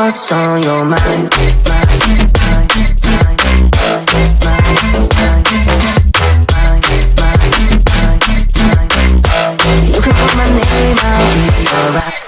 what's on your mind. You can call my name, I'll be alright.